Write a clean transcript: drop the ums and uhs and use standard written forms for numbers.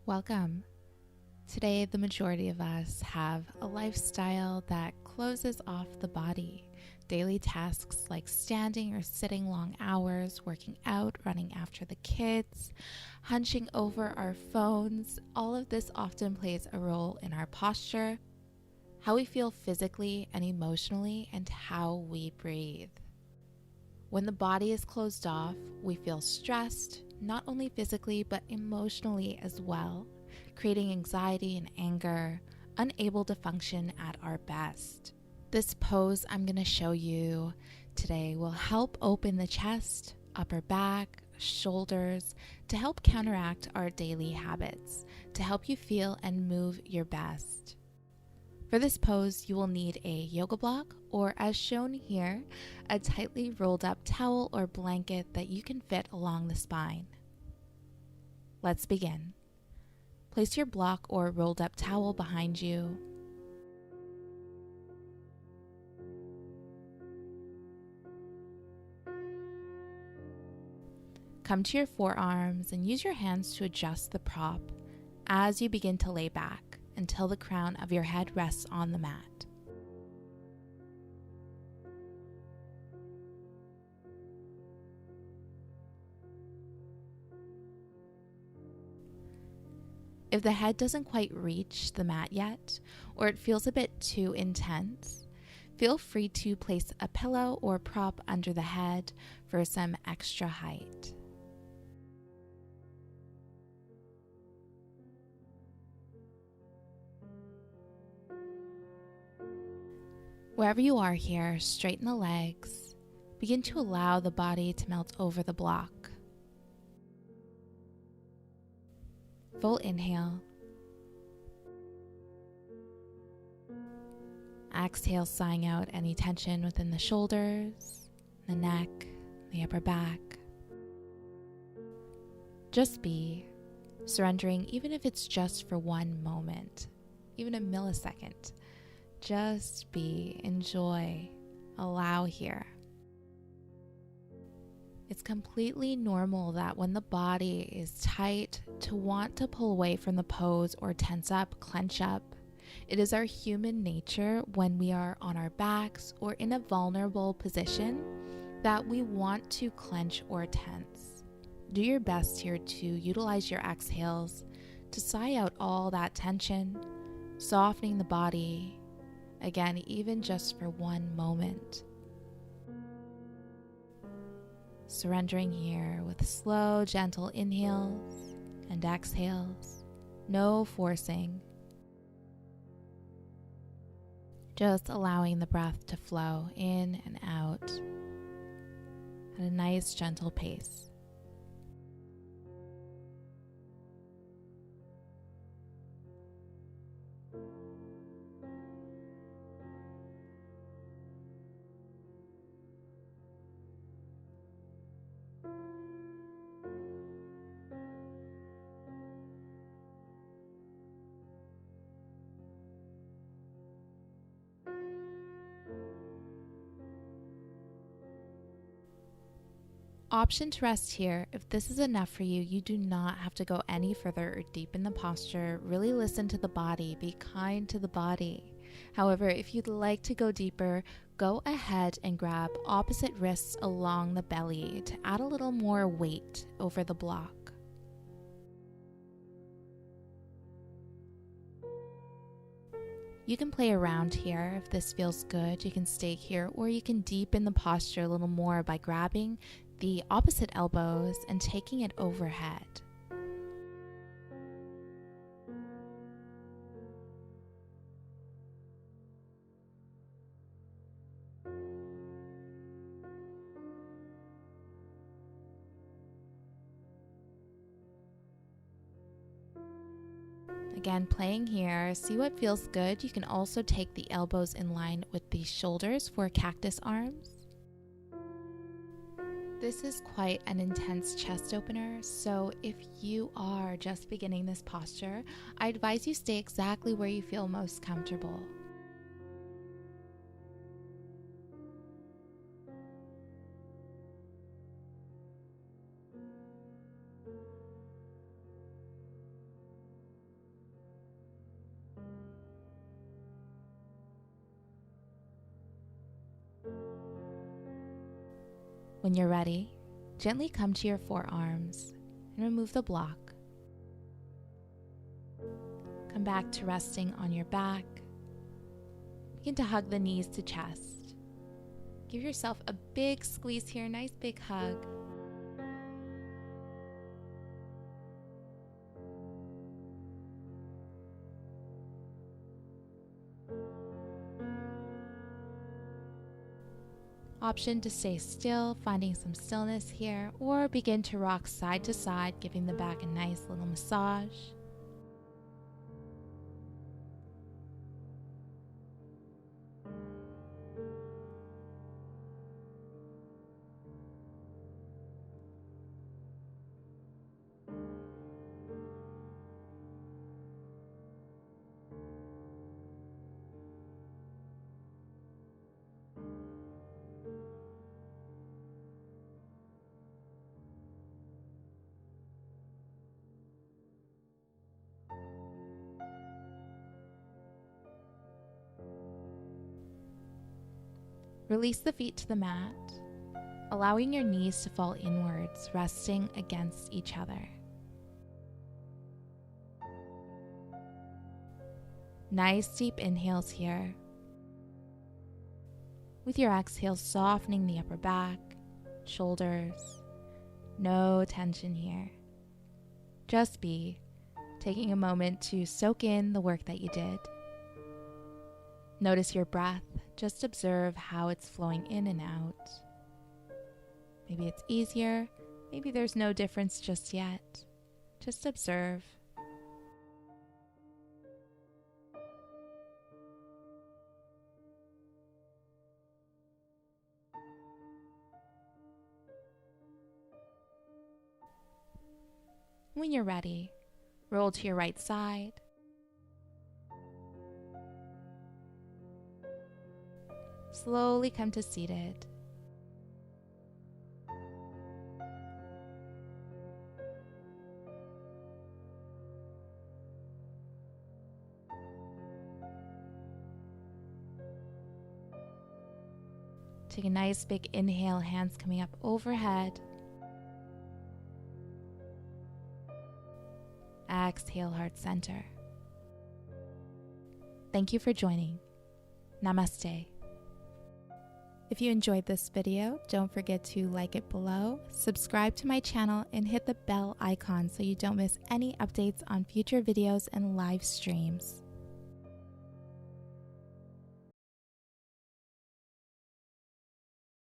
Welcome. Today, the majority of us have a lifestyle that closes off the body. Daily tasks like standing or sitting long hours, working out, running after the kids, hunching over our phones, all of this often plays a role in our posture, how we feel physically and emotionally, and how we breathe. When the body is closed off, we feel stressed, not only physically but emotionally as well, creating anxiety and anger, unable to function at our best. This pose I'm going to show you today will help open the chest, upper back, shoulders to help counteract our daily habits, to help you feel and move your best. For this pose, you will need a yoga block, or as shown here, a tightly rolled up towel or blanket that you can fit along the spine. Let's begin. Place your block or rolled up towel behind you. Come to your forearms and use your hands to adjust the prop as you begin to lay back until the crown of your head rests on the mat. If the head doesn't quite reach the mat yet, or it feels a bit too intense, feel free to place a pillow or prop under the head for some extra height. Wherever you are here, straighten the legs. Begin to allow the body to melt over the block. Full inhale. Exhale, sighing out any tension within the shoulders, the neck, the upper back. Just be, surrendering even if it's just for one moment, even a millisecond. Just be, enjoy, allow here. It's completely normal that when the body is tight to want to pull away from the pose or tense up, clench up. It is our human nature when we are on our backs or in a vulnerable position that we want to clench or tense. Do your best here to utilize your exhales to sigh out all that tension, softening the body. Again, even just for one moment. Surrendering here with slow, gentle inhales and exhales. No forcing. Just allowing the breath to flow in and out at a nice, gentle pace. Option to rest here. If this is enough for you, you do not have to go any further or deepen the posture. Really listen to the body. Be kind to the body. However, if you'd like to go deeper, go ahead and grab opposite wrists along the belly to add a little more weight over the block. You can play around here if this feels good. You can stay here, or you can deepen the posture a little more by grabbing the opposite elbows and taking it overhead. Again, playing here, see what feels good. You can also take the elbows in line with the shoulders for cactus arms. This is quite an intense chest opener, so if you are just beginning this posture, I advise you stay exactly where you feel most comfortable. When you're ready, gently come to your forearms and remove the block. Come back to resting on your back. Begin to hug the knees to chest. Give yourself a big squeeze here, nice big hug. Option to stay still, finding some stillness here, or begin to rock side to side, giving the back a nice little massage. Release the feet to the mat, allowing your knees to fall inwards, resting against each other. Nice deep inhales here. With your exhale, softening the upper back, shoulders. No tension here. Just be, taking a moment to soak in the work that you did. Notice your breath. Just observe how it's flowing in and out. Maybe it's easier. Maybe there's no difference just yet. Just observe. When you're ready, roll to your right side. Slowly come to seated. Take a nice big inhale, hands coming up overhead. Exhale, heart center. Thank you for joining. Namaste. If you enjoyed this video, don't forget to like it below, subscribe to my channel, and hit the bell icon so you don't miss any updates on future videos and live streams.